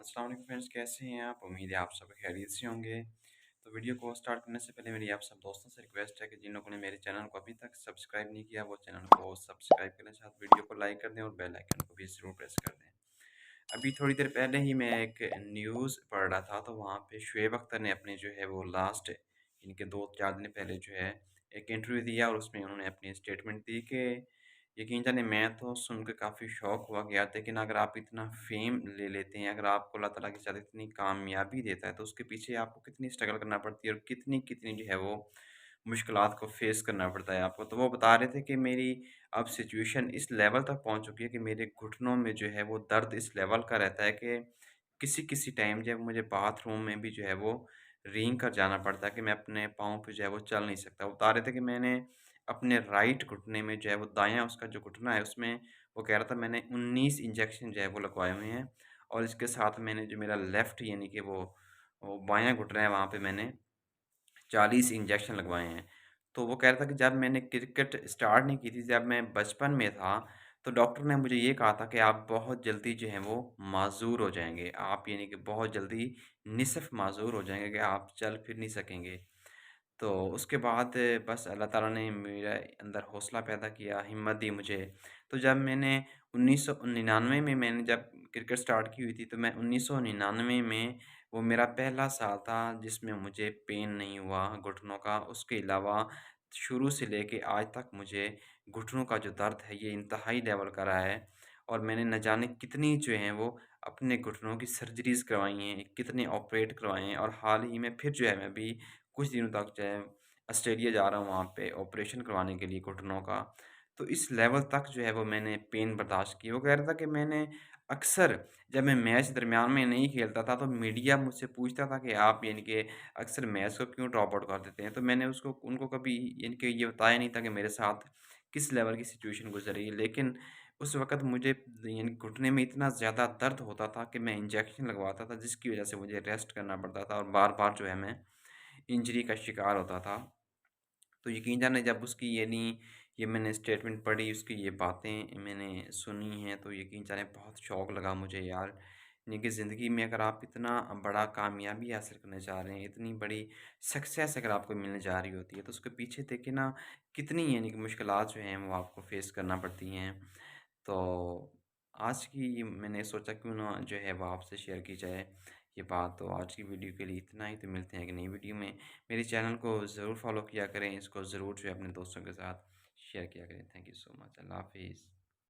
अस्सलाम वालेकुम फ्रेंड्स, कैसे हैं आप? उम्मीद है आप सब खैरियत से होंगे। तो वीडियो को स्टार्ट करने से पहले मेरी आप सब दोस्तों से रिक्वेस्ट है कि जिन लोगों ने मेरे चैनल को अभी तक सब्सक्राइब नहीं किया, वो चैनल को सब्सक्राइब करें, साथ वीडियो को लाइक कर दें और बेल आइकन को भी ज़रूर प्रेस कर दें। अभी थोड़ी देर पहले ही मैं एक न्यूज़ पढ़ रहा था, तो वहाँ पे शुएब अख्तर ने अपने जो है वो लास्ट इनके 2-4 दिन पहले जो है एक इंटरव्यू दिया और उसमें उन्होंने अपनी स्टेटमेंट दी कि यकीन जानिए मैं तो सुन के काफ़ी शॉक हुआ कि यार लेकिन अगर आप इतना फ़ेम ले लेते हैं, अगर आपको अल्लाह ताला के साथ इतनी कामयाबी देता है, तो उसके पीछे आपको कितनी स्ट्रगल करना पड़ती है और कितनी-कितनी जो है वो मुश्किलात को फ़ेस करना पड़ता है आपको। तो वो बता रहे थे कि मेरी अब सिचुएशन इस लेवल तक पहुँच चुकी है कि मेरे घुटनों में जो है वो दर्द इस लेवल का रहता है कि किसी-किसी टाइम जब मुझे बाथरूम में भी जो है वो रेंग कर जाना पड़ता है कि मैं अपने पाँव पे जो है वो चल नहीं सकता। वो बता रहे थे कि मैंने अपने राइट घुटने में जो है वो दायाँ उसका जो घुटना है उसमें वो कह रहा था मैंने 19 इंजेक्शन जो है वो लगवाए हुए हैं और इसके साथ मैंने जो मेरा लेफ्ट यानी कि वो बायाँ घुटना है वहाँ पे मैंने 40 इंजेक्शन लगवाए हैं। तो वो कह रहा था कि जब मैंने क्रिकेट स्टार्ट नहीं की थी, जब मैं बचपन में था, तो डॉक्टर ने मुझे ये कहा था कि आप बहुत जल्दी जो हैं वो माज़ूर हो जाएँगे। आप यानी कि बहुत जल्दी निसफ़ माज़ूर हो जाएँगे कि आप चल फिर नहीं सकेंगे। तो उसके बाद बस अल्लाह ताला ने मेरे अंदर हौसला पैदा किया, हिम्मत दी मुझे। तो जब मैंने 1999 में मैंने जब क्रिकेट स्टार्ट की हुई थी, तो मैं 1999 में वो मेरा पहला साल था जिसमें मुझे पेन नहीं हुआ घुटनों का। उसके अलावा शुरू से लेके आज तक मुझे घुटनों का जो दर्द है, ये इंतहाई लेवल का रहा है और मैंने न जाने कितनी जो हैं वो अपने घुटनों की सर्जरीज़ करवाई हैं, कितने ऑपरेट करवाए हैं और हाल ही में फिर जो है मैं अभी कुछ दिनों तक जो है ऑस्ट्रेलिया जा रहा हूँ वहाँ पे ऑपरेशन करवाने के लिए घुटनों का। तो इस लेवल तक जो है वो मैंने पेन बर्दाश्त की। वो कह रहा था कि मैंने अक्सर जब मैं मैच दरमियान में नहीं खेलता था तो मीडिया मुझसे पूछता था कि आप यानी कि अक्सर मैच को क्यों ड्रॉप आउट कर देते हैं? तो मैंने उसको उनको कभी यानी कि ये बताया नहीं था कि मेरे साथ किस लेवल की सिचुएशन गुज़र रही है। लेकिन उस वक़्त मुझे यानी घुटने में इतना ज़्यादा दर्द होता था कि मैं इंजेक्शन लगवाता था जिसकी वज़ह से मुझे रेस्ट करना पड़ता था और बार-बार जो है मैं इंजरी का शिकार होता था। तो यकीन जानिए जब उसकी यानी ये मैंने स्टेटमेंट पढ़ी, उसकी ये बातें मैंने सुनी हैं, तो यकीन जानिए बहुत शौक लगा मुझे यार। यानी कि ज़िंदगी में अगर आप इतना बड़ा कामयाबी हासिल करना चाह रहे हैं, इतनी बड़ी सक्सेस अगर आपको मिलने जा रही होती है, तो उसके पीछे देखिए ना कितनी यानी कि मुश्किलात जो हैं वो आपको फ़ेस करना पड़ती हैं। तो आज की ये मैंने सोचा क्यों ना जो है वो आपसे शेयर की जाए ये बात। तो आज की वीडियो के लिए इतना ही, तो मिलते हैं एक नई वीडियो में। मेरे चैनल को ज़रूर फ़ॉलो किया करें, इसको ज़रूर जो है अपने दोस्तों के साथ शेयर किया करें। Thank you so much. अल्लाह हाफ़िज़।